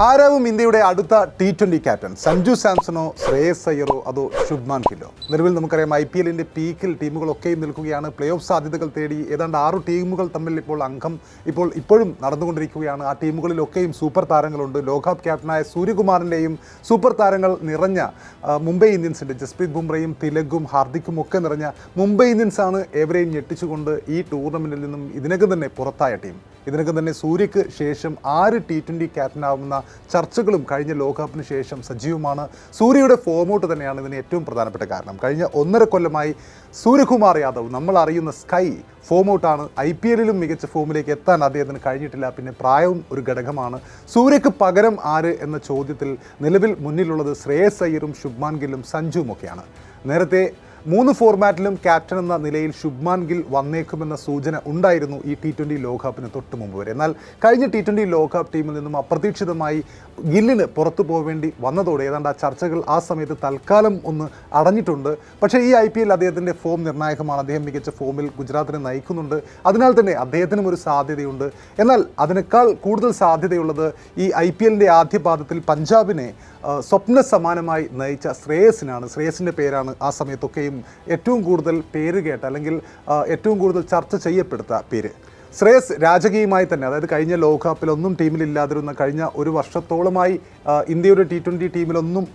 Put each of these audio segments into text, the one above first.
ആരാവും ഇന്ത്യയുടെ അടുത്ത T20 captain? Sanju സാംസണോ, Shreyas അയ്യറോ, അതോ ശുഭ്മാൻ ഗില്ലോ? നിലവിൽ നമുക്കറിയാം IPL-ന്റെ പീക്കിൽ ടീമുകളൊക്കെയും നിൽക്കുകയാണ്. പ്ലേ ഓഫ് സാധ്യതകൾ തേടി ഏതാണ്ട് 6 ടീമുകൾ തമ്മിൽ ഇപ്പോഴും നടന്നുകൊണ്ടിരിക്കുകയാണ്. ആ ടീമുകളിലൊക്കെയും സൂപ്പർ താരങ്ങളുണ്ട്. ലോകകപ്പ് ക്യാപ്റ്റനായ സൂര്യകുമാറിൻ്റെയും സൂപ്പർ താരങ്ങൾ നിറഞ്ഞ മുംബൈ ഇന്ത്യൻസിൻ്റെ ജസ്പ്രീത് ബുംറയും തിലകും ഹാർദിക്കും ഒക്കെ നിറഞ്ഞ മുംബൈ ഇന്ത്യൻസാണ് ഏവരെയും ഞെട്ടിച്ചുകൊണ്ട് ഈ ടൂർണമെൻറ്റിൽ നിന്നും ഇതിനകം തന്നെ പുറത്തായ ടീം. ഇതിനകം തന്നെ സൂര്യക്ക് ശേഷം 6 T20 ക്യാപ്റ്റനാവുന്ന ചർച്ചകളും കഴിഞ്ഞ ലോകകപ്പിന് ശേഷം സജീവമാണ്. സൂര്യയുടെ ഫോമൗട്ട് തന്നെയാണ് ഇതിന് ഏറ്റവും പ്രധാനപ്പെട്ട കാരണം. കഴിഞ്ഞ 1.5 കൊല്ലമായി സൂര്യകുമാർ യാദവ്, നമ്മൾ അറിയുന്ന സ്കൈ ഫോമൗട്ടാണ്. IPL-ലും മികച്ച ഫോമിലേക്ക് എത്താൻ അദ്ദേഹത്തിന് കഴിഞ്ഞിട്ടില്ല. പിന്നെ പ്രായവും ഒരു ഘടകമാണ്. സൂര്യക്ക് പകരം ആര് എന്ന ചോദ്യത്തിൽ നിലവിൽ മുന്നിലുള്ളത് ശ്രേയസ് അയ്യറും ശുഭ്മാൻ ഗില്ലും സഞ്ജുവുമൊക്കെയാണ്. നേരത്തെ 3 ഫോർമാറ്റിലും ക്യാപ്റ്റൻ എന്ന നിലയിൽ ശുഭ്മാൻ ഗിൽ വന്നേക്കുമെന്ന സൂചന ഉണ്ടായിരുന്നു ഈ T20 ലോകകപ്പിന് തൊട്ട് മുമ്പ് വരെ. എന്നാൽ കഴിഞ്ഞ T20 ലോകകപ്പ് ടീമിൽ നിന്നും അപ്രതീക്ഷിതമായി ഗില്ലിന് പുറത്തു പോവേണ്ടി വന്നതോടെ ഏതാണ്ട് ആ ചർച്ചകൾ ആ സമയത്ത് തൽക്കാലം ഒന്ന് അടഞ്ഞിട്ടുണ്ട്. പക്ഷേ ഈ IPL അദ്ദേഹത്തിൻ്റെ ഫോം നിർണായകമാണ്. അദ്ദേഹം മികച്ച ഫോമിൽ ഗുജറാത്തിനെ നയിക്കുന്നുണ്ട്. അതിനാൽ തന്നെ അദ്ദേഹത്തിനും ഒരു സാധ്യതയുണ്ട്. എന്നാൽ അതിനേക്കാൾ കൂടുതൽ സാധ്യതയുള്ളത് ഈ IPL-ന്റെ ആദ്യ പാദത്തിൽ പഞ്ചാബിനെ സ്വപ്ന സമാനമായി നയിച്ച ശ്രേയസിനാണ്. ശ്രേയസിൻ്റെ പേരാണ് ആ സമയത്തൊക്കെയും ഏറ്റവും കൂടുതൽ പേര് കേട്ട, അല്ലെങ്കിൽ ഏറ്റവും കൂടുതൽ ചർച്ച ചെയ്യപ്പെടുത്ത പേര്. ശ്രേയസ് രാജകീയമായി തന്നെ, അതായത് കഴിഞ്ഞ ലോകകപ്പിലൊന്നും ടീമിലില്ലാതിരുന്ന, കഴിഞ്ഞ ഒരു വർഷത്തോളമായി ഇന്ത്യയുടെ T20 ടീമിലൊന്നും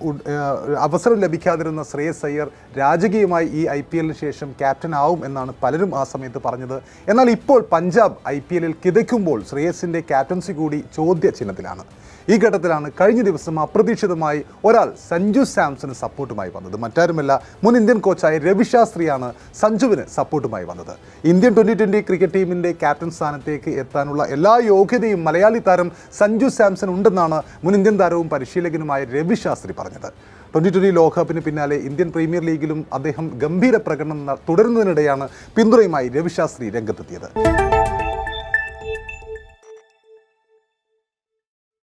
അവസരം ലഭിക്കാതിരുന്ന ശ്രേയസ് അയ്യർ രാജകീയമായി ഈ IPL-ന് ശേഷം ക്യാപ്റ്റൻ ആവും എന്നാണ് പലരും ആ സമയത്ത് പറഞ്ഞത്. എന്നാൽ ഇപ്പോൾ പഞ്ചാബ് IPL-ൽ കിതയ്ക്കുമ്പോൾ ശ്രേയസിൻ്റെ ക്യാപ്റ്റൻസി കൂടി ചോദ്യചിഹ്നത്തിലാണ്. ഈ ഘട്ടത്തിലാണ് കഴിഞ്ഞ ദിവസം അപ്രതീക്ഷിതമായി ഒരാൾ സഞ്ജു സാംസണ് സപ്പോർട്ടുമായി വന്നത്. മറ്റാരുമല്ല, മുൻ ഇന്ത്യൻ കോച്ചായ രവി ശാസ്ത്രിയാണ് സഞ്ജുവിന് സപ്പോർട്ടുമായി വന്നത്. ഇന്ത്യൻ 2020 ക്രിക്കറ്റ് ടീമിൻ്റെ ക്യാപ്റ്റൻ സ്ഥാനത്തേക്ക് എത്താനുള്ള എല്ലാ യോഗ്യതയും മലയാളി താരം സഞ്ജു സാംസൺ ഉണ്ടെന്നാണ് മുൻ ഇന്ത്യൻ താരവും പരിശീലകനുമായ രവി ശാസ്ത്രി പറഞ്ഞത്. 2020 ലോകകപ്പിന് പിന്നാലെ ഇന്ത്യൻ പ്രീമിയർ ലീഗിലും അദ്ദേഹം ഗംഭീര പ്രകടനം തുടരുന്നതിനിടെയാണ് പിന്തുണയുമായി രവി ശാസ്ത്രി രംഗത്തെത്തിയത്.